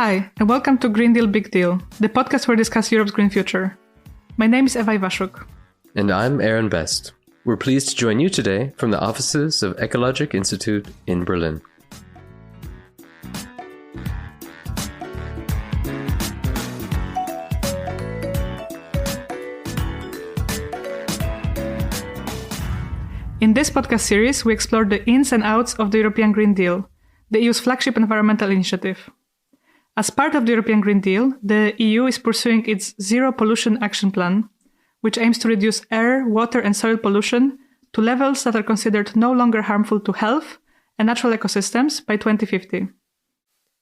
Hi, and welcome to Green Deal Big Deal, the podcast where we discuss Europe's green future. My name is Eva Iwaszuk. And I'm Aaron Best. We're pleased to join you today from the offices of Ecologic Institute in Berlin. In this podcast series, we explore the ins and outs of the European Green Deal, the EU's flagship environmental initiative. As part of the European Green Deal, the EU is pursuing its Zero Pollution Action Plan, which aims to reduce air, water, and soil pollution to levels that are considered no longer harmful to health and natural ecosystems by 2050.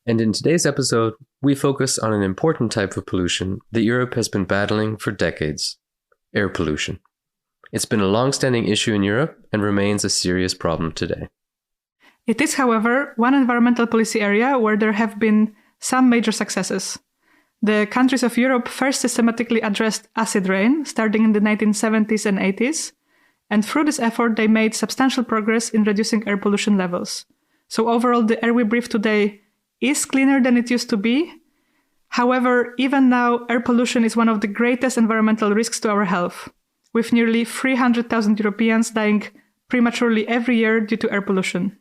And in today's episode, we focus on an important type of pollution that Europe has been battling for decades: air pollution. It's been a long-standing issue in Europe and remains a serious problem today. It is, however, one environmental policy area where there have been some major successes. The countries of Europe first systematically addressed acid rain, starting in the 1970s and 80s, and through this effort they made substantial progress in reducing air pollution levels. So overall, the air we breathe today is cleaner than it used to be. However, even now, air pollution is one of the greatest environmental risks to our health, with nearly 300,000 Europeans dying prematurely every year due to air pollution.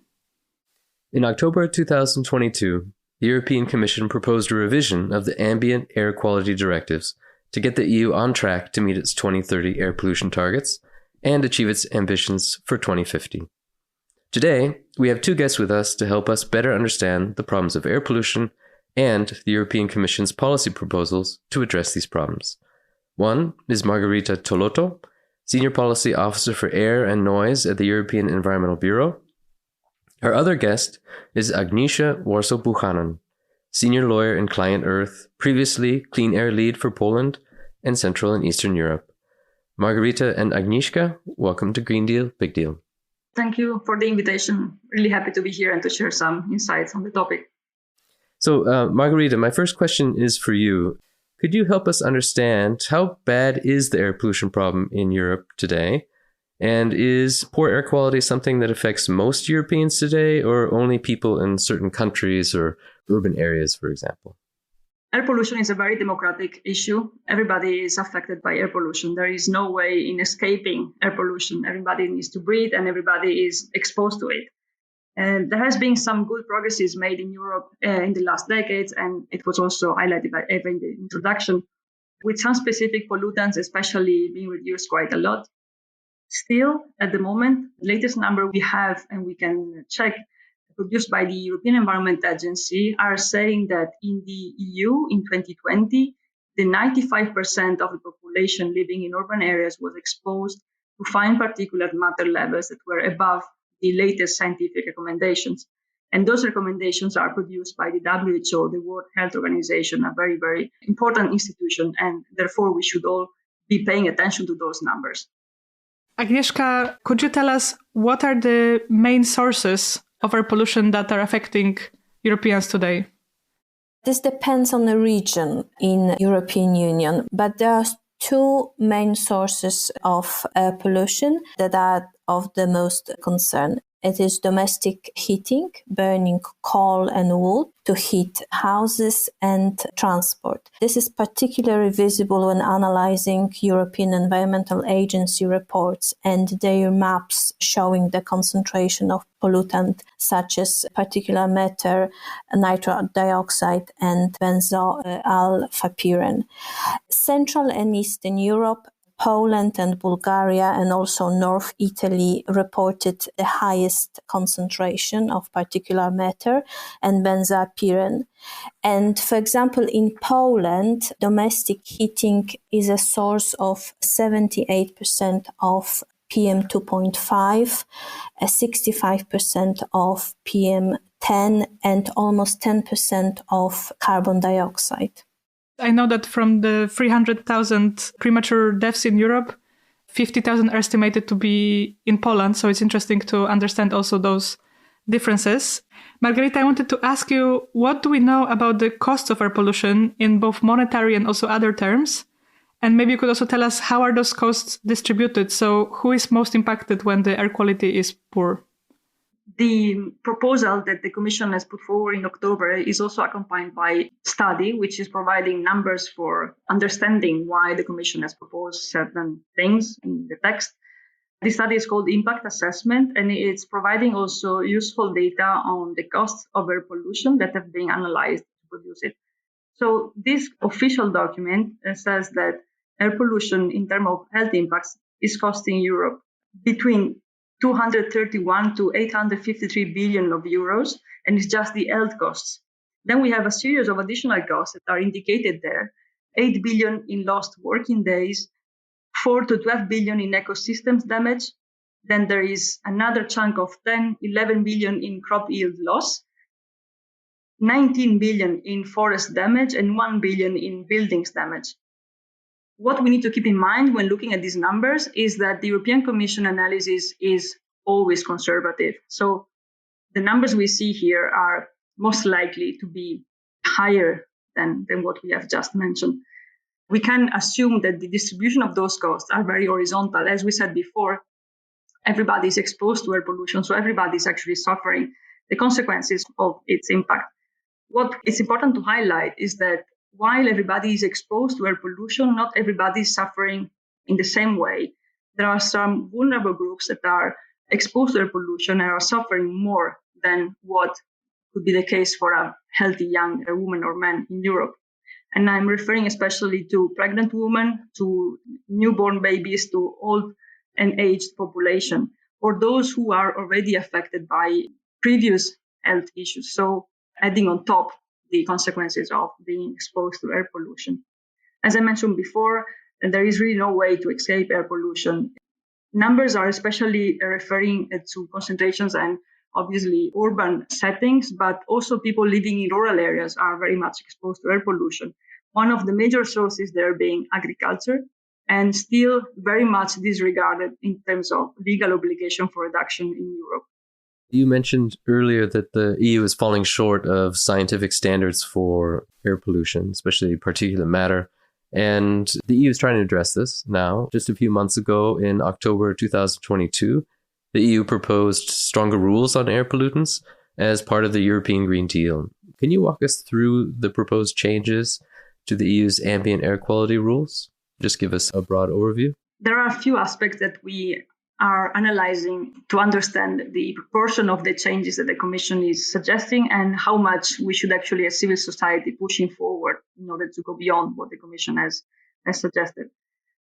In October 2022, the European Commission proposed a revision of the ambient air quality directives to get the EU on track to meet its 2030 air pollution targets and achieve its ambitions for 2050. Today, we have two guests with us to help us better understand the problems of air pollution and the European Commission's policy proposals to address these problems. One is Margarita Tolotto, Senior Policy Officer for Air and Noise at the European Environmental Bureau. Our other guest is Agnieszka Warso-Buchanan, Senior Lawyer in Client Earth, previously Clean Air Lead for Poland and Central and Eastern Europe. Margarita and Agnieszka, welcome to Green Deal Big Deal. Thank you for the invitation. Really happy to be here and to share some insights on the topic. So, Margarita, my first question is for you. Could you help us understand how bad is the air pollution problem in Europe today? And is poor air quality something that affects most Europeans today, or only people in certain countries or urban areas, for example? Air pollution is a very democratic issue. Everybody is affected by air pollution. There is no way in escaping air pollution. Everybody needs to breathe and everybody is exposed to it. And there has been some good progresses made in Europe in the last decades, and it was also highlighted by Eva in the introduction, with some specific pollutants especially being reduced quite a lot. Still, at the moment, the latest number we have, and we can check, produced by the European Environment Agency, are saying that in the EU in 2020, the 95% of the population living in urban areas was exposed to fine particulate matter levels that were above the latest scientific recommendations. And those recommendations are produced by the WHO, the World Health Organization, a very, very important institution, and therefore we should all be paying attention to those numbers. Agnieszka, could you tell us what are the main sources of air pollution that are affecting Europeans today? This depends on the region in European Union, but there are two main sources of air pollution that are of the most concern. It is domestic heating, burning coal and wood to heat houses and transport. This is particularly visible when analyzing European Environmental Agency reports and their maps showing the concentration of pollutant such as particulate matter, nitrous dioxide, and benzoylfurane. Central and Eastern Europe, Poland and Bulgaria and also North Italy reported the highest concentration of particulate matter and benzoylfurane. And for example, in Poland, domestic heating is a source of 78% of PM2.5, 65% of PM10, and almost 10% of carbon dioxide. I know that from the 300,000 premature deaths in Europe, 50,000 are estimated to be in Poland. So it's interesting to understand also those differences. Margarita, I wanted to ask you, what do we know about the costs of air pollution in both monetary and also other terms? And maybe you could also tell us how are those costs distributed? So who is most impacted when the air quality is poor? The proposal that the Commission has put forward in October is also accompanied by a study, which is providing numbers for understanding why the Commission has proposed certain things in the text. This study is called Impact Assessment, and it's providing also useful data on the costs of air pollution that have been analyzed to produce it. So this official document says that air pollution in terms of health impacts is costing Europe between 231 to 853 billion of euros, and it's just the health costs. Then we have a series of additional costs that are indicated there: 8 billion in lost working days, 4 to 12 billion in ecosystems damage. Then there is another chunk of 11 billion in crop yield loss, 19 billion in forest damage, and 1 billion in buildings damage. What we need to keep in mind when looking at these numbers is that the European Commission analysis is always conservative. So the numbers we see here are most likely to be higher than what we have just mentioned. We can assume that the distribution of those costs are very horizontal. As we said before, everybody is exposed to air pollution, so everybody is actually suffering the consequences of its impact. What is important to highlight is that while everybody is exposed to air pollution, not everybody is suffering in the same way. There are some vulnerable groups that are exposed to air pollution and are suffering more than what could be the case for a healthy young woman or man in Europe. And I'm referring especially to pregnant women, to newborn babies, to old and aged population, or those who are already affected by previous health issues. So adding on top the consequences of being exposed to air pollution. As I mentioned before, there is really no way to escape air pollution. Numbers are especially referring to concentrations and obviously urban settings, but also people living in rural areas are very much exposed to air pollution. One of the major sources there being agriculture, and still very much disregarded in terms of legal obligation for reduction in Europe. You mentioned earlier that the EU is falling short of scientific standards for air pollution, especially particulate matter. And the EU is trying to address this now. Just a few months ago, in October 2022, the EU proposed stronger rules on air pollutants as part of the European Green Deal. Can you walk us through the proposed changes to the EU's ambient air quality rules? Just give us a broad overview. There are a few aspects that we are analyzing to understand the proportion of the changes that the Commission is suggesting and how much we should actually, as civil society, pushing forward in order to go beyond what the Commission has suggested.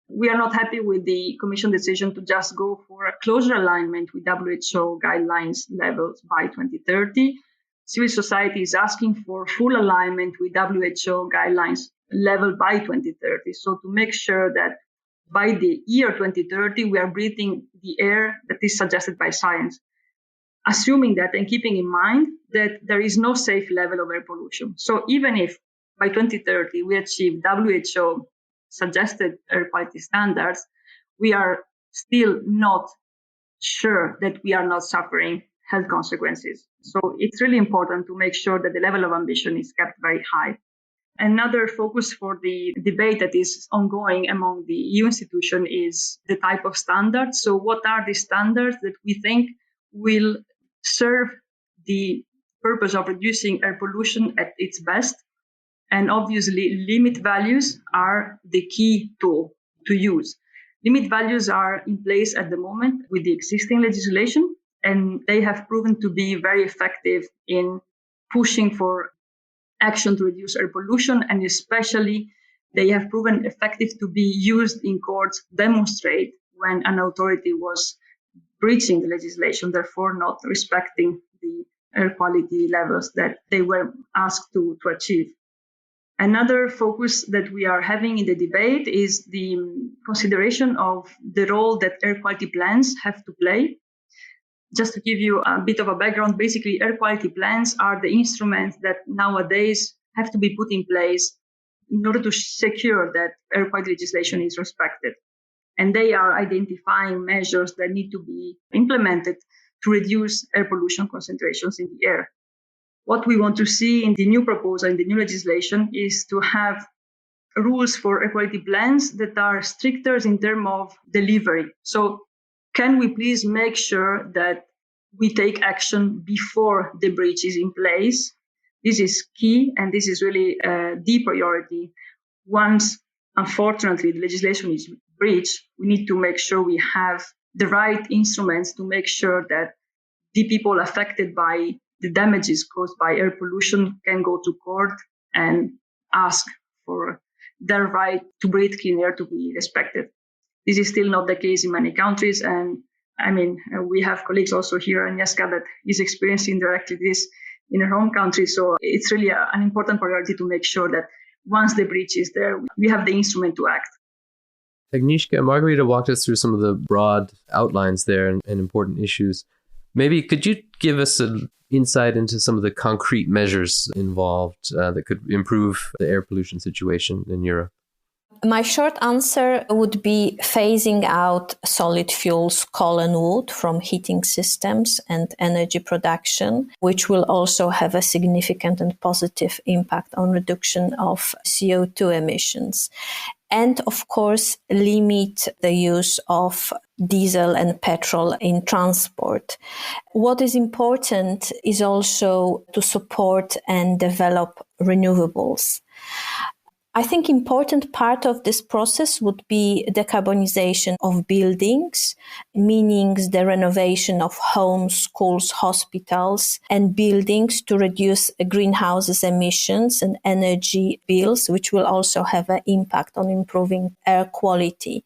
We are not happy with the Commission decision to just go for a closer alignment with WHO guidelines levels by 2030. Civil society is asking for full alignment with WHO guidelines level by 2030. So to make sure that by the year 2030, we are breathing the air that is suggested by science, assuming that and keeping in mind that there is no safe level of air pollution. So even if by 2030 we achieve WHO suggested air quality standards, we are still not sure that we are not suffering health consequences. So it's really important to make sure that the level of ambition is kept very high. Another focus for the debate that is ongoing among the EU institutions is the type of standards. So what are the standards that we think will serve the purpose of reducing air pollution at its best? And obviously, limit values are the key tool to use. Limit values are in place at the moment with the existing legislation, and they have proven to be very effective in pushing for action to reduce air pollution, and especially they have proven effective to be used in courts to demonstrate when an authority was breaching the legislation, therefore not respecting the air quality levels that they were asked to achieve. Another focus that we are having in the debate is the consideration of the role that air quality plans have to play. Just to give you a bit of a background, basically air quality plans are the instruments that nowadays have to be put in place in order to secure that air quality legislation is respected. And they are identifying measures that need to be implemented to reduce air pollution concentrations in the air. What we want to see in the new proposal, in the new legislation, is to have rules for air quality plans that are stricter in terms of delivery. So can we please make sure that we take action before the breach is in place. This is key, and this is really the priority. Once, unfortunately, the legislation is breached, we need to make sure we have the right instruments to make sure that the people affected by the damages caused by air pollution can go to court and ask for their right to breathe clean air to be respected. This is still not the case in many countries, and we have colleagues also here, Agnieszka, that is experiencing directly this in her home country. So it's really an important priority to make sure that once the breach is there, we have the instrument to act. Agnieszka, Margarita walked us through some of the broad outlines there and important issues. Maybe could you give us an insight into some of the concrete measures involved that could improve the air pollution situation in Europe? My short answer would be phasing out solid fuels, coal and wood from heating systems and energy production, which will also have a significant and positive impact on reduction of CO2 emissions. And of course, limit the use of diesel and petrol in transport. What is important is also to support and develop renewables. I think important part of this process would be decarbonization of buildings, meaning the renovation of homes, schools, hospitals, and buildings to reduce greenhouse emissions and energy bills, which will also have an impact on improving air quality.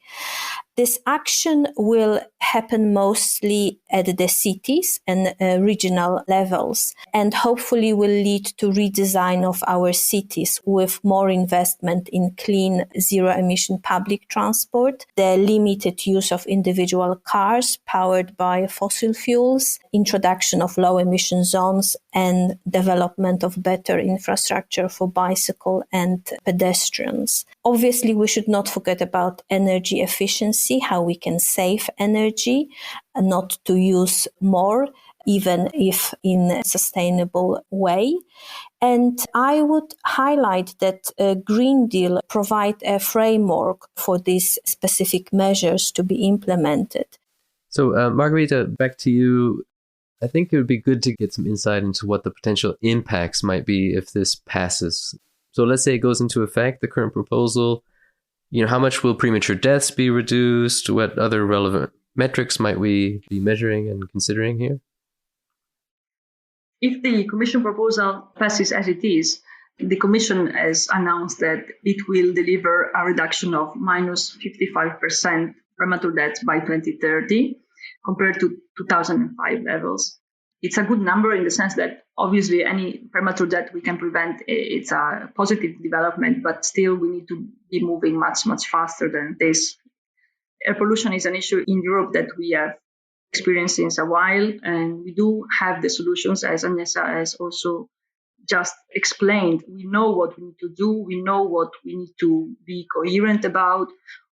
This action will happen mostly at the cities and regional levels, and hopefully will lead to redesign of our cities with more investment in clean, zero-emission public transport, the limited use of individual cars powered by fossil fuels, introduction of low-emission zones, and development of better infrastructure for bicycle and pedestrians. Obviously, we should not forget about energy efficiency, how we can save energy, and not to use more, even if in a sustainable way. And I would highlight that a Green Deal provides a framework for these specific measures to be implemented. So, Margarita, back to you. I think it would be good to get some insight into what the potential impacts might be if this passes. So let's say it goes into effect, the current proposal. How much will premature deaths be reduced? What other relevant metrics might we be measuring and considering here? If the Commission proposal passes as it is, the Commission has announced that it will deliver a reduction of minus 55% premature deaths by 2030 compared to 2005 levels. It's a good number in the sense that obviously any premature death we can prevent, it's a positive development, but still we need to be moving much, much faster than this. Air pollution is an issue in Europe that we have experienced since a while, and we do have the solutions, as Agnieszka has also just explained. We know what we need to do. We know what we need to be coherent about.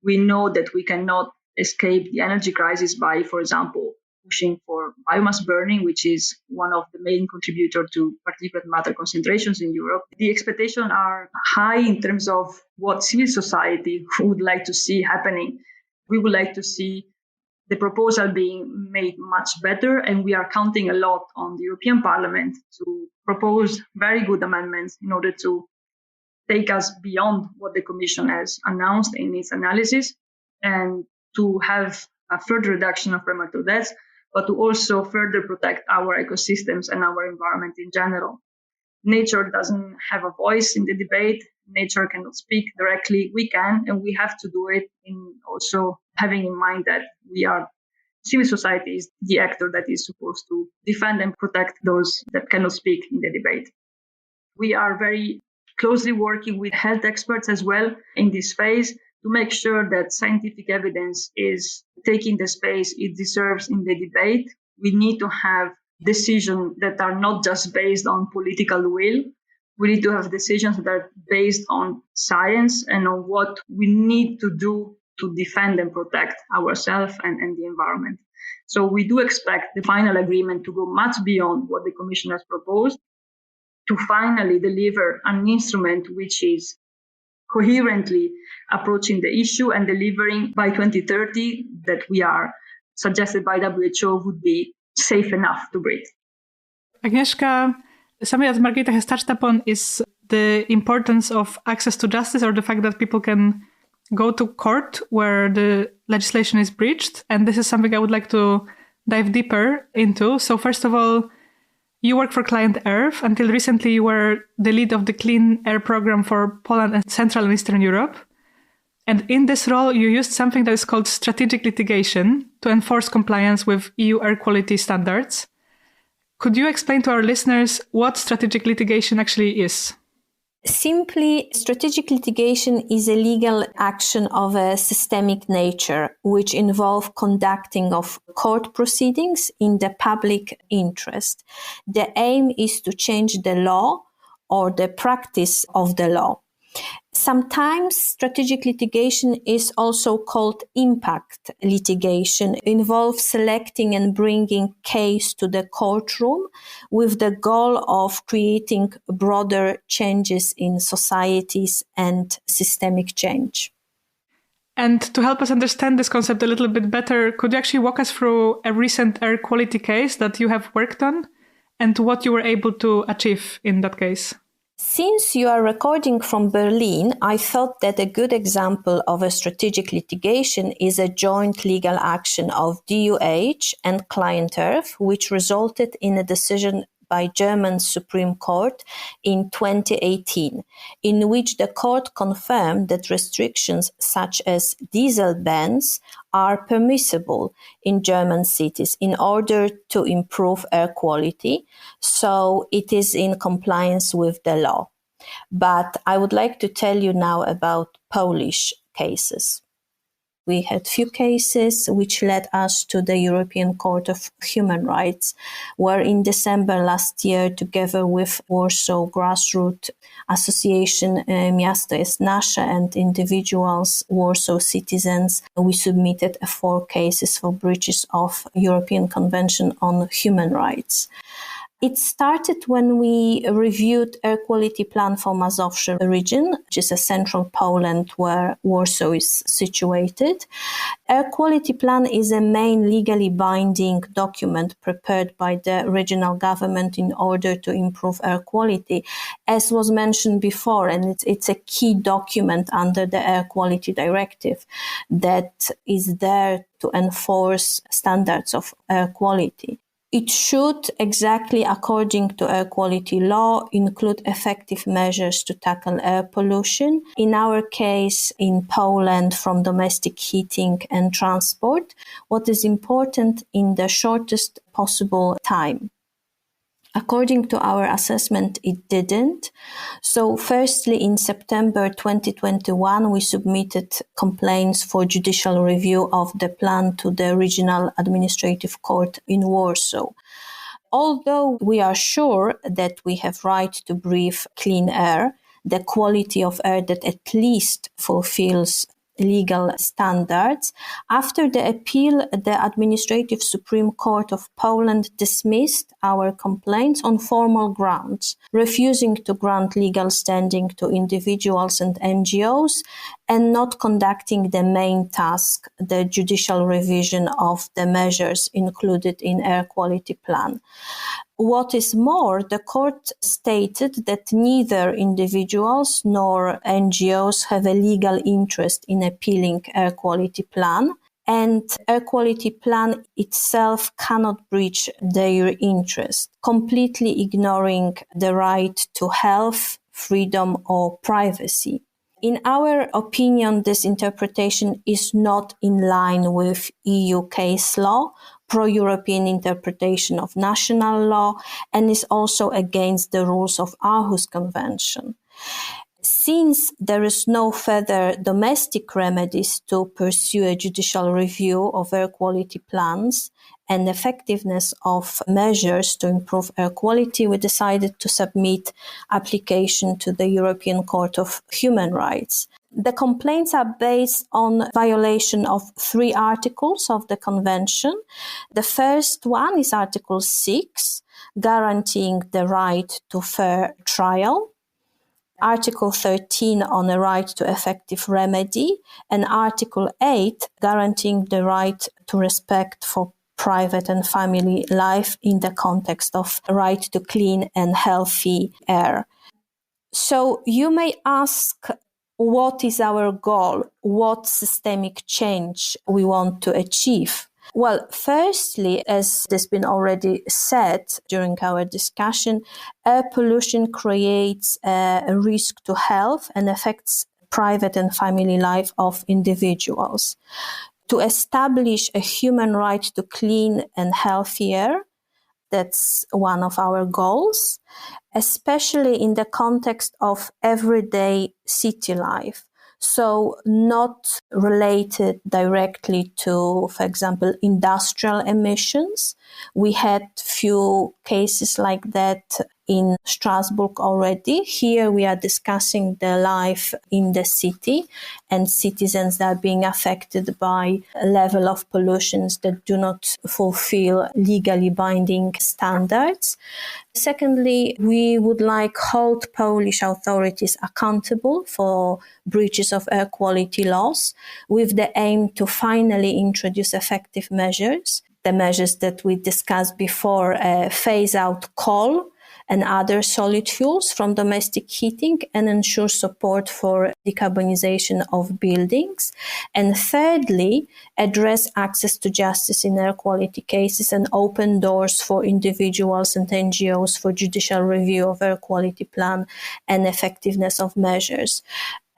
We know that we cannot escape the energy crisis by, for example, pushing for biomass burning, which is one of the main contributors to particulate matter concentrations in Europe. The expectations are high in terms of what civil society would like to see happening. We would like to see the proposal being made much better, and we are counting a lot on the European Parliament to propose very good amendments in order to take us beyond what the Commission has announced in its analysis and to have a further reduction of premature deaths, but to also further protect our ecosystems and our environment in general. Nature doesn't have a voice in the debate. Nature cannot speak directly. We can, and we have to do it in also having in mind that civil society is the actor that is supposed to defend and protect those that cannot speak in the debate. We are very closely working with health experts as well in this phase to make sure that scientific evidence is taking the space it deserves in the debate. We need to have decisions that are not just based on political will. We need to have decisions that are based on science and on what we need to do to defend and protect ourselves and the environment. So we do expect the final agreement to go much beyond what the Commission has proposed, to finally deliver an instrument which is coherently approaching the issue and delivering by 2030 that we are suggested by WHO would be safe enough to breathe. Agnieszka, something that Margarita has touched upon is the importance of access to justice, or the fact that people can go to court where the legislation is breached. And this is something I would like to dive deeper into. So first of all, you work for Client Earth. Until recently, you were the lead of the Clean Air program for Poland and Central and Eastern Europe. And in this role, you used something that is called strategic litigation to enforce compliance with EU air quality standards. Could you explain to our listeners what strategic litigation actually is? Simply, strategic litigation is a legal action of a systemic nature, which involve conducting of court proceedings in the public interest. The aim is to change the law or the practice of the law. Sometimes strategic litigation is also called impact litigation. It involves selecting and bringing case to the courtroom with the goal of creating broader changes in societies and systemic change. And to help us understand this concept a little bit better, could you actually walk us through a recent air quality case that you have worked on and what you were able to achieve in that case? Since you are recording from Berlin, I thought that a good example of a strategic litigation is a joint legal action of DUH and Client Earth, which resulted in a decision by German Supreme Court in 2018, in which the court confirmed that restrictions such as diesel bans are permissible in German cities in order to improve air quality, so it is in compliance with the law. But I would like to tell you now about Polish cases. We had few cases which led us to the European Court of Human Rights, where in December last year, together with Warsaw Grassroots Association Miasto jest Nasze and individuals, Warsaw citizens, we submitted 4 cases for breaches of European Convention on Human Rights. It started when we reviewed air quality plan for Mazowsze region, which is a central Poland where Warsaw is situated. Air quality plan is a main legally binding document prepared by the regional government in order to improve air quality, as was mentioned before, and it's a key document under the Air Quality Directive that is there to enforce standards of air quality. It should, exactly according to air quality law, include effective measures to tackle air pollution. In our case, in Poland, from domestic heating and transport, what is important in the shortest possible time. According to our assessment, it didn't. So firstly, in September 2021, we submitted complaints for judicial review of the plan to the Regional Administrative Court in Warsaw. Although we are sure that we have right to breathe clean air, the quality of air that at least fulfills legal standards. After the appeal, the Administrative Supreme Court of Poland dismissed our complaints on formal grounds, refusing to grant legal standing to individuals and NGOs and not conducting the main task, the judicial revision of the measures included in air quality plan. What is more, the court stated that neither individuals nor NGOs have a legal interest in appealing air quality plan, and air quality plan itself cannot breach their interest, completely ignoring the right to health, freedom, or privacy. In our opinion, this interpretation is not in line with EU case law, pro-European interpretation of national law, and is also against the rules of Aarhus Convention. Since there is no further domestic remedies to pursue a judicial review of air quality plans and effectiveness of measures to improve air quality, we decided to submit application to the European Court of Human Rights. The complaints are based on violation of 3 articles of the Convention. The first one is Article 6, guaranteeing the right to fair trial. Article 13 on a right to effective remedy, and Article 8 guaranteeing the right to respect for private and family life in the context of right to clean and healthy air. So you may ask, what is our goal? What systemic change we want to achieve? Well, firstly, as has been already said during our discussion, air pollution creates a risk to health and affects private and family life of individuals. To establish a human right to clean and healthy air, that's one of our goals, especially in the context of everyday city life. So not related directly to, for example, industrial emissions. We had few cases like that in Strasbourg already. Here we are discussing the life in the city and citizens that are being affected by a level of pollutions that do not fulfill legally binding standards. Secondly, we would like hold Polish authorities accountable for breaches of air quality laws with the aim to finally introduce effective measures. The measures that we discussed before, phase out coal and other solid fuels from domestic heating and ensure support for decarbonization of buildings. And thirdly, address access to justice in air quality cases and open doors for individuals and NGOs for judicial review of air quality plan and effectiveness of measures,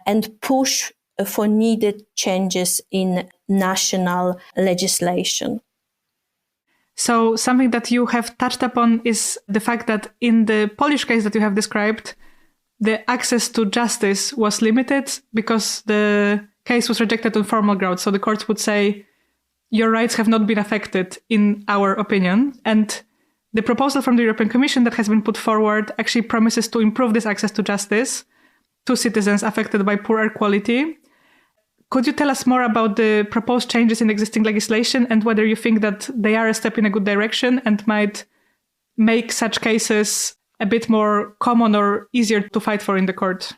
and push for needed changes in national legislation. So something that you have touched upon is the fact that in the Polish case that you have described, the access to justice was limited because the case was rejected on formal grounds. So the courts would say, your rights have not been affected in our opinion. And the proposal from the European Commission that has been put forward actually promises to improve this access to justice to citizens affected by poor air quality. Could you tell us more about the proposed changes in existing legislation and whether you think that they are a step in a good direction and might make such cases a bit more common or easier to fight for in the court?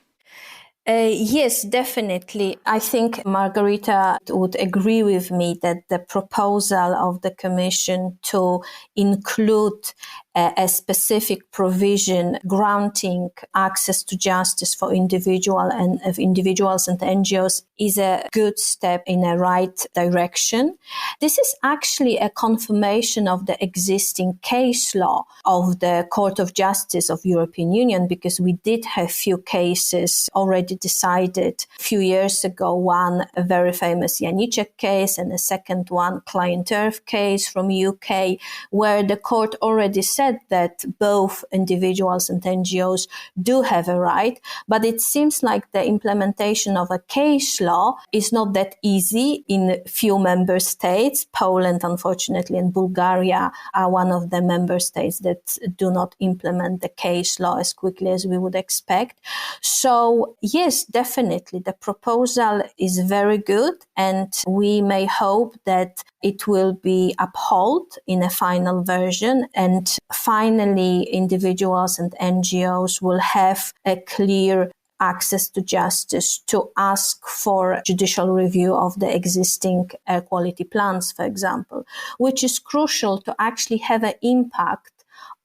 Yes, definitely. I think Margarita would agree with me that the proposal of the Commission to include a specific provision granting access to justice for individuals and NGOs is a good step in the right direction. This is actually a confirmation of the existing case law of the Court of Justice of European Union, because we did have few cases already decided a few years ago. One, a very famous Janicek case, and a second one, Client Earth case from UK, where the court already said that both individuals and NGOs do have a right, but it seems like the implementation of a case law is not that easy in few member states. Poland, unfortunately, and Bulgaria are one of the member states that do not implement the case law as quickly as we would expect. So yes, definitely, the proposal is very good, and we may hope that it will be upheld in a final version, and finally individuals and NGOs will have a clear access to justice to ask for judicial review of the existing air quality plans, for example, which is crucial to actually have an impact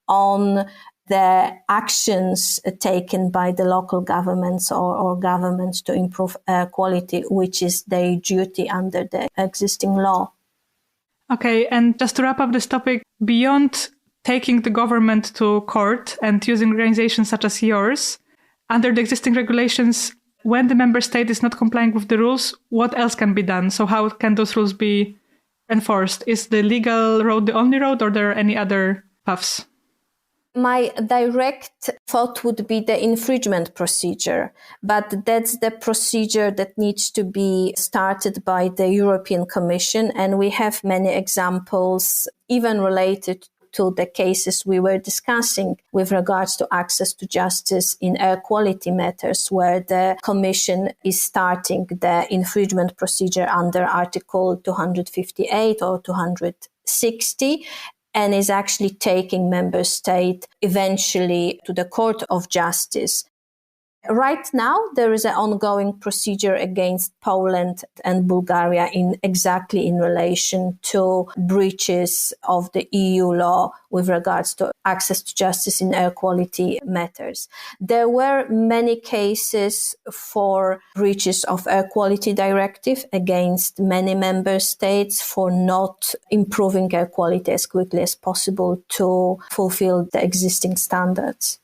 on the actions taken by the local governments or governments to improve air quality, which is their duty under the existing law. Okay, and just to wrap up this topic, beyond taking the government to court and using organizations such as yours, under the existing regulations, when the member state is not complying with the rules, what else can be done? So how can those rules be enforced? Is the legal road the only road, or there are any other paths? My direct thought would be the infringement procedure, but that's the procedure that needs to be started by the European Commission. And we have many examples, even related to the cases we were discussing with regards to access to justice in air quality matters, where the Commission is starting the infringement procedure under Article 258 or 260. And is actually taking member state eventually to the Court of Justice. Right now, there is an ongoing procedure against Poland and Bulgaria in relation to breaches of the EU law with regards to access to justice in air quality matters. There were many cases for breaches of air quality directive against many member states for not improving air quality as quickly as possible to fulfill the existing standards.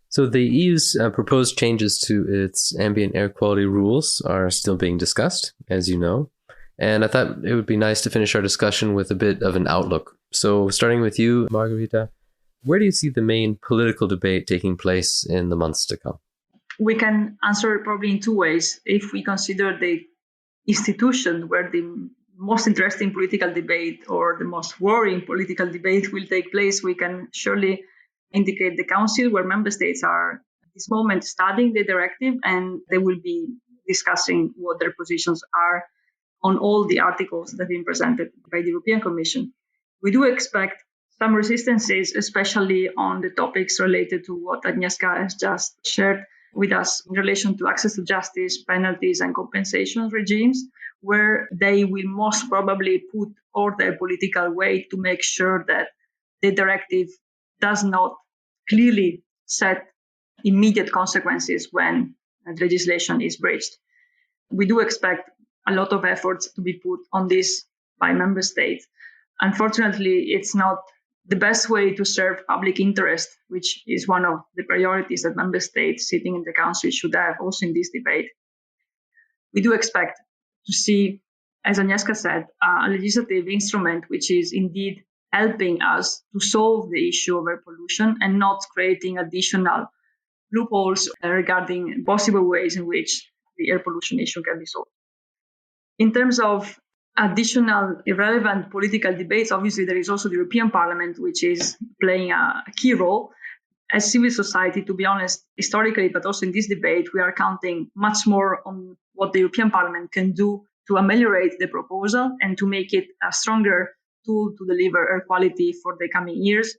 So the EU's proposed changes to its ambient air quality rules are still being discussed, as you know. And I thought it would be nice to finish our discussion with a bit of an outlook. So starting with you, Margarita, where do you see the main political debate taking place in the months to come? We can answer it probably in two ways. If we consider the institution where the most interesting political debate or the most worrying political debate will take place, we can surely indicate the Council, where member states are at this moment studying the directive, and they will be discussing what their positions are on all the articles that have been presented by the European Commission. We do expect some resistances, especially on the topics related to what Agnieszka has just shared with us in relation to access to justice, penalties, and compensation regimes, where they will most probably put all their political weight to make sure that the directive does not clearly set immediate consequences when legislation is breached. We do expect a lot of efforts to be put on this by member states. Unfortunately, it's not the best way to serve public interest, which is one of the priorities that member states sitting in the Council should have also in this debate. We do expect to see, as Agnieszka said, a legislative instrument which is indeed helping us to solve the issue of air pollution and not creating additional loopholes regarding possible ways in which the air pollution issue can be solved. In terms of additional irrelevant political debates, obviously there is also the European Parliament, which is playing a key role. As civil society, to be honest, historically, but also in this debate, we are counting much more on what the European Parliament can do to ameliorate the proposal and to make it a stronger tool to deliver air quality for the coming years.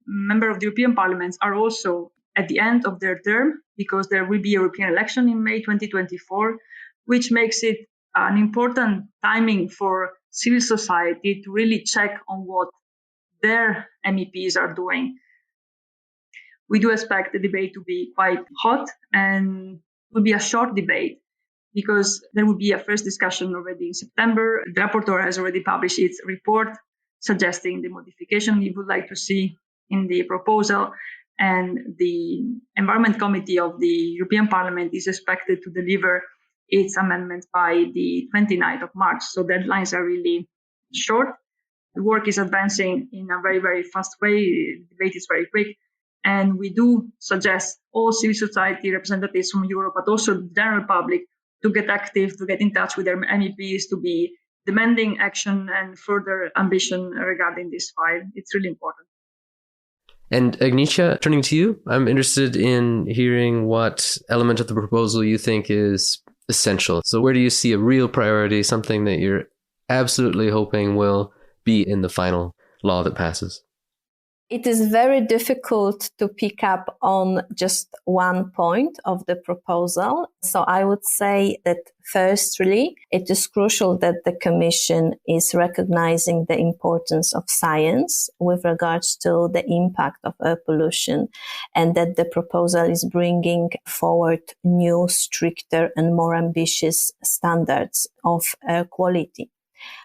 Members of the European Parliament are also at the end of their term because there will be a European election in May 2024, which makes it an important timing for civil society to really check on what their MEPs are doing. We do expect the debate to be quite hot and will be a short debate because there will be a first discussion already in September. The rapporteur has already published its report suggesting the modification he would like to see in the proposal. And the Environment Committee of the European Parliament is expected to deliver its amendments by the 29th of March. So deadlines are really short. The work is advancing in a very, very fast way. The debate is very quick. And we do suggest all civil society representatives from Europe, but also the general public, to get active, to get in touch with their MEPs, to be demanding action and further ambition regarding this file. It's really important. And Agnieszka, turning to you, I'm interested in hearing what element of the proposal you think is essential. So where do you see a real priority, something that you're absolutely hoping will be in the final law that passes? It is very difficult to pick up on just one point of the proposal. So I would say that firstly, it is crucial that the Commission is recognizing the importance of science with regards to the impact of air pollution, and that the proposal is bringing forward new, stricter and more ambitious standards of air quality.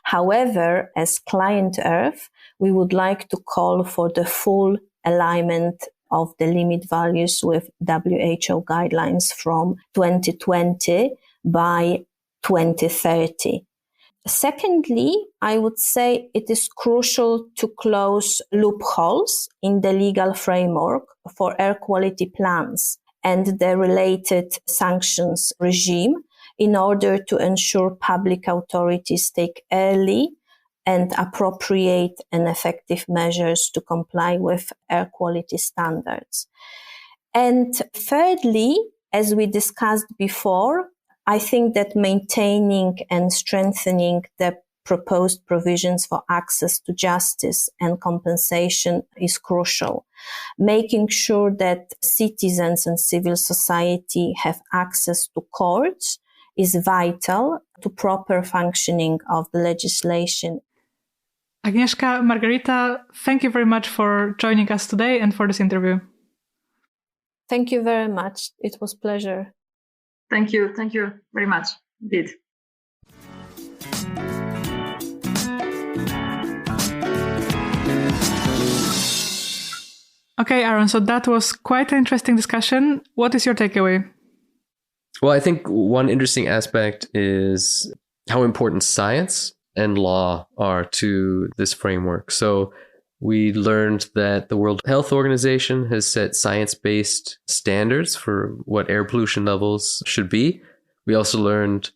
However, as Client Earth, we would like to call for the full alignment of the limit values with WHO guidelines from 2020 by 2030. Secondly, I would say it is crucial to close loopholes in the legal framework for air quality plans and the related sanctions regime in order to ensure public authorities take early and appropriate and effective measures to comply with air quality standards. And thirdly, as we discussed before, I think that maintaining and strengthening the proposed provisions for access to justice and compensation is crucial. Making sure that citizens and civil society have access to courts is vital to proper functioning of the legislation. Agnieszka, Margarita, thank you very much for joining us today and for this interview. Thank you very much. It was a pleasure. Thank you very much indeed. Okay, Aaron, so that was quite an interesting discussion. What is your takeaway? Well, I think one interesting aspect is how important science and law are to this framework. So we learned that the World Health Organization has set science-based standards for what air pollution levels should be. We also learned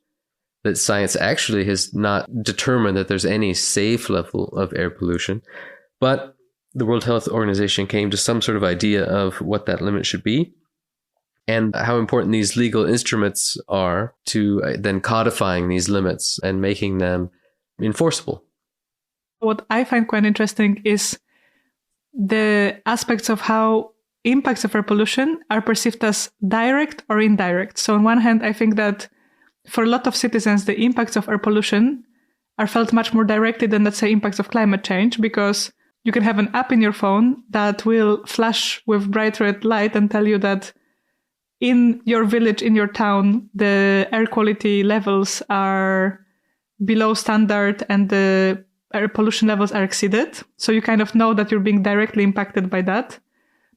that science actually has not determined that there's any safe level of air pollution, but the World Health Organization came to some sort of idea of what that limit should be and how important these legal instruments are to then codifying these limits and making them enforceable. What I find quite interesting is the aspects of how impacts of air pollution are perceived as direct or indirect. So on one hand, I think that for a lot of citizens, the impacts of air pollution are felt much more directly than, let's say, impacts of climate change, because you can have an app in your phone that will flash with bright red light and tell you that in your village, in your town, the air quality levels are below standard and the air pollution levels are exceeded. So you kind of know that you're being directly impacted by that.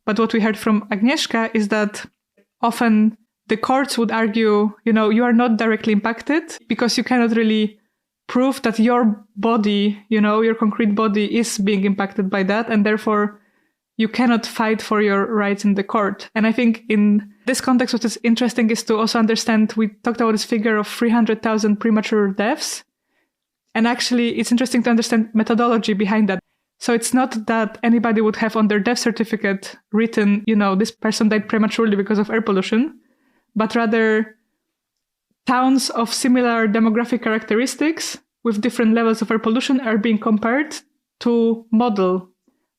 But what we heard from Agnieszka is that often the courts would argue, you are not directly impacted because you cannot really prove that your body, your concrete body is being impacted by that. And therefore, you cannot fight for your rights in the court. And I think in this context, what is interesting is to also understand, we talked about this figure of 300,000 premature deaths. And actually, it's interesting to understand methodology behind that. So it's not that anybody would have on their death certificate written, this person died prematurely because of air pollution, but rather towns of similar demographic characteristics with different levels of air pollution are being compared to model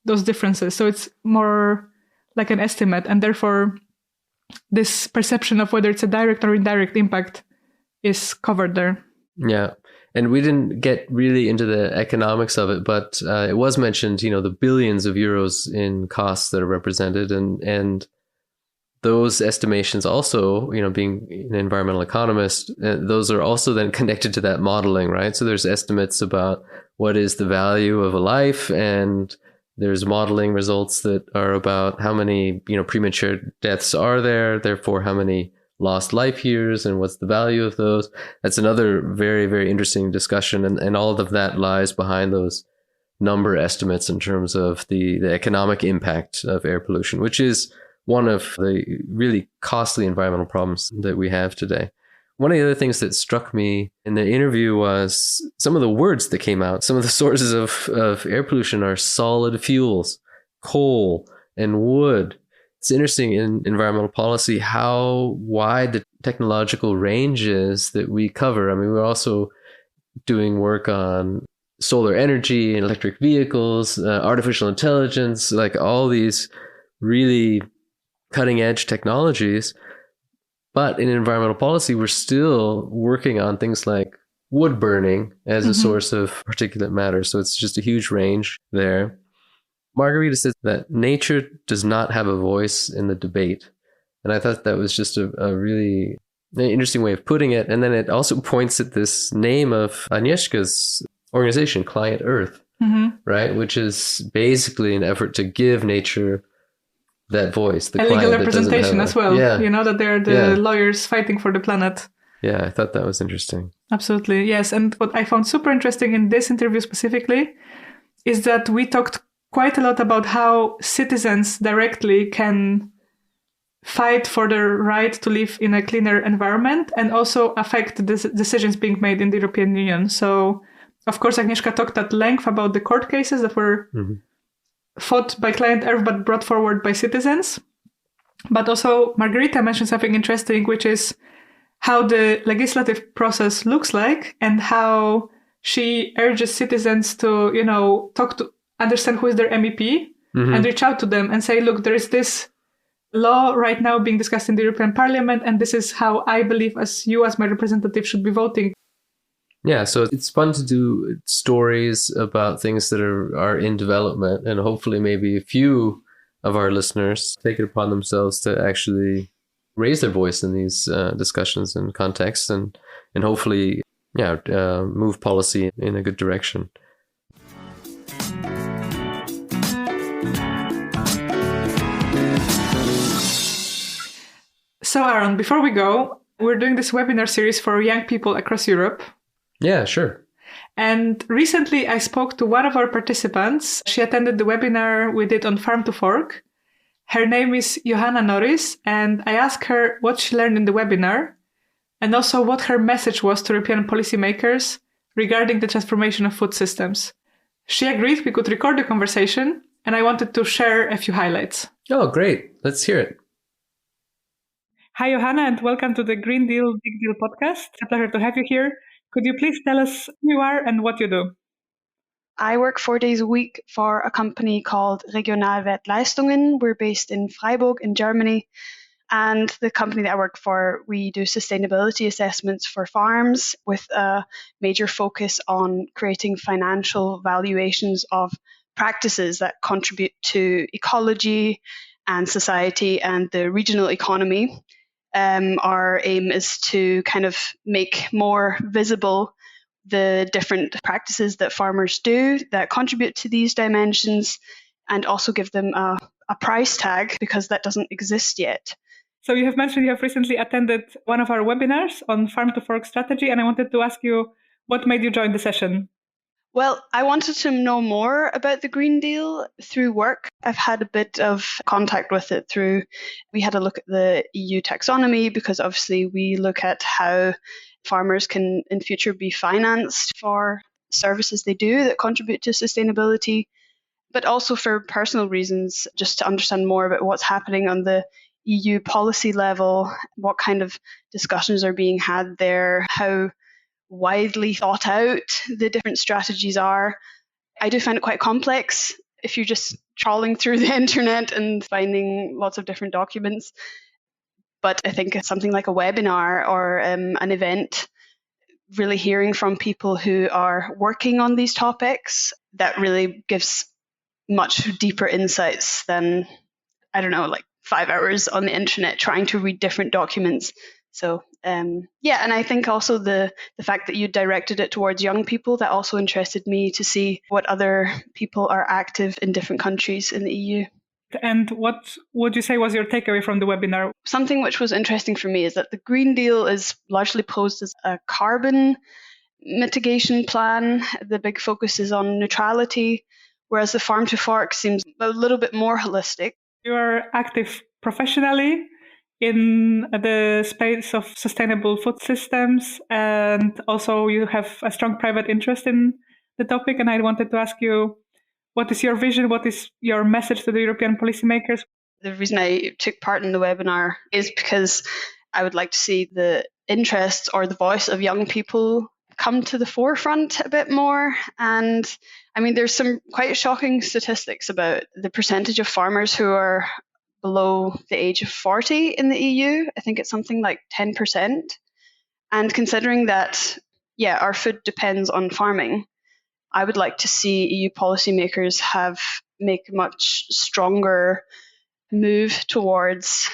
those differences. So it's more like an estimate. And therefore, this perception of whether it's a direct or indirect impact is covered there. Yeah. And we didn't get really into the economics of it, but it was mentioned, the billions of euros in costs that are represented. And those estimations also, being an environmental economist, those are also then connected to that modeling, right? So there's estimates about what is the value of a life, and there's modeling results that are about how many, premature deaths are there, therefore how many lost life years and what's the value of those. That's another very, very interesting discussion. And all of that lies behind those number estimates in terms of the economic impact of air pollution, which is one of the really costly environmental problems that we have today. One of the other things that struck me in the interview was some of the words that came out. Some of the sources of air pollution are solid fuels, coal, and wood. It's interesting in environmental policy how wide the technological range is that we cover. I mean, we're also doing work on solar energy and electric vehicles, artificial intelligence, like all these really cutting edge technologies. But in environmental policy, we're still working on things like wood burning as a source of particulate matter. So it's just a huge range there. Margarita says that nature does not have a voice in the debate. And I thought that was just a really interesting way of putting it. And then it also points at this name of Agnieszka's organization, Client Earth, right? Which is basically an effort to give nature that voice. The legal representation as well. Yeah. That they're the lawyers fighting for the planet. Yeah, I thought that was interesting. Absolutely, yes. And what I found super interesting in this interview specifically is that we talked quite a lot about how citizens directly can fight for their right to live in a cleaner environment and also affect the decisions being made in the European Union. So, of course, Agnieszka talked at length about the court cases that were fought by Client Earth but brought forward by citizens. But also Margarita mentioned something interesting, which is how the legislative process looks like and how she urges citizens to, understand who is their MEP and reach out to them and say, look, there is this law right now being discussed in the European Parliament, and this is how I believe as my representative should be voting. Yeah, so it's fun to do stories about things that are in development, and hopefully maybe a few of our listeners take it upon themselves to actually raise their voice in these discussions and contexts, and hopefully, move policy in a good direction. So, Aaron, before we go, we're doing this webinar series for young people across Europe. Yeah, sure. And recently I spoke to one of our participants. She attended the webinar we did on Farm to Fork. Her name is Johanna Norris, and I asked her what she learned in the webinar and also what her message was to European policymakers regarding the transformation of food systems. She agreed we could record the conversation, and I wanted to share a few highlights. Oh, great. Let's hear it. Hi, Johanna, and welcome to the Green Deal Big Deal podcast. It's a pleasure to have you here. Could you please tell us who you are and what you do? I work 4 days a week for a company called Regionalwertleistungen. We're based in Freiburg in Germany. And the company that I work for, we do sustainability assessments for farms with a major focus on creating financial valuations of practices that contribute to ecology and society and the regional economy. Our aim is to kind of make more visible the different practices that farmers do that contribute to these dimensions, and also give them a price tag, because that doesn't exist yet. So you have mentioned you have recently attended one of our webinars on Farm to Fork strategy, and I wanted to ask you what made you join the session? Well, I wanted to know more about the Green Deal through work. I've had a bit of contact with it we had a look at the EU taxonomy, because obviously we look at how farmers can in future be financed for services they do that contribute to sustainability, but also for personal reasons, just to understand more about what's happening on the EU policy level, what kind of discussions are being had there, how widely thought out the different strategies are. I do find it quite complex if you're just trawling through the internet and finding lots of different documents. But I think something like a webinar or an event, really hearing from people who are working on these topics, that really gives much deeper insights than, 5 hours on the internet trying to read different documents. So, and I think also the fact that you directed it towards young people, that also interested me to see what other people are active in different countries in the EU. And what would you say was your takeaway from the webinar? Something which was interesting for me is that the Green Deal is largely posed as a carbon mitigation plan. The big focus is on neutrality, whereas the Farm to Fork seems a little bit more holistic. You are active professionally in the space of sustainable food systems, and also you have a strong private interest in the topic. And I wanted to ask you, what is your vision? What is your message to the European policymakers? The reason I took part in the webinar is because I would like to see the interests or the voice of young people come to the forefront a bit more. And there's some quite shocking statistics about the percentage of farmers who are below the age of 40 in the EU. I think it's something like 10%. And considering that, our food depends on farming, I would like to see EU policymakers make a much stronger move towards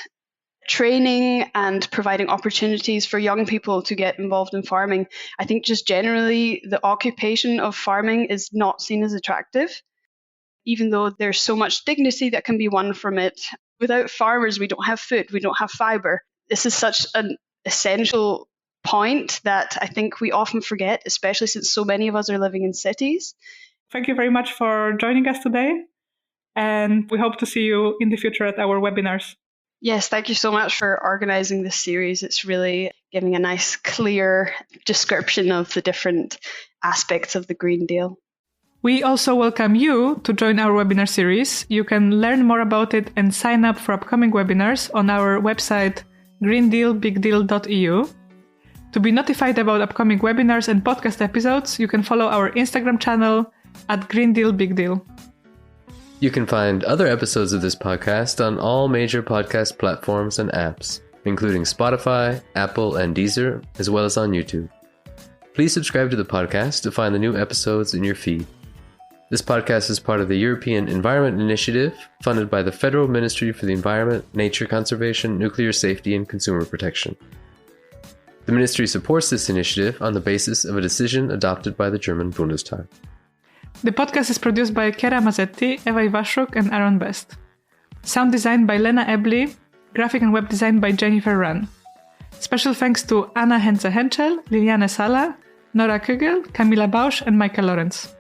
training and providing opportunities for young people to get involved in farming. I think just generally the occupation of farming is not seen as attractive, even though there's so much dignity that can be won from it. Without farmers, we don't have food, we don't have fiber. This is such an essential point that I think we often forget, especially since so many of us are living in cities. Thank you very much for joining us today, and we hope to see you in the future at our webinars. Yes, thank you so much for organizing this series. It's really giving a nice, clear description of the different aspects of the Green Deal. We also welcome you to join our webinar series. You can learn more about it and sign up for upcoming webinars on our website greendealbigdeal.eu. To be notified about upcoming webinars and podcast episodes, you can follow our Instagram channel @GreenDealBigDeal. You can find other episodes of this podcast on all major podcast platforms and apps, including Spotify, Apple, and Deezer, as well as on YouTube. Please subscribe to the podcast to find the new episodes in your feed. This podcast is part of the European Environment Initiative, funded by the Federal Ministry for the Environment, Nature Conservation, Nuclear Safety, and Consumer Protection. The ministry supports this initiative on the basis of a decision adopted by the German Bundestag. The podcast is produced by Chiara Mazzetti, Eva Ivashuk, and Aaron Best. Sound design by Lena Ebley, graphic and web design by Jennifer Runn. Special thanks to Anna Henze-Henschel, Liliane Sala, Nora Kügel, Camila Bausch, and Michael Lorenz.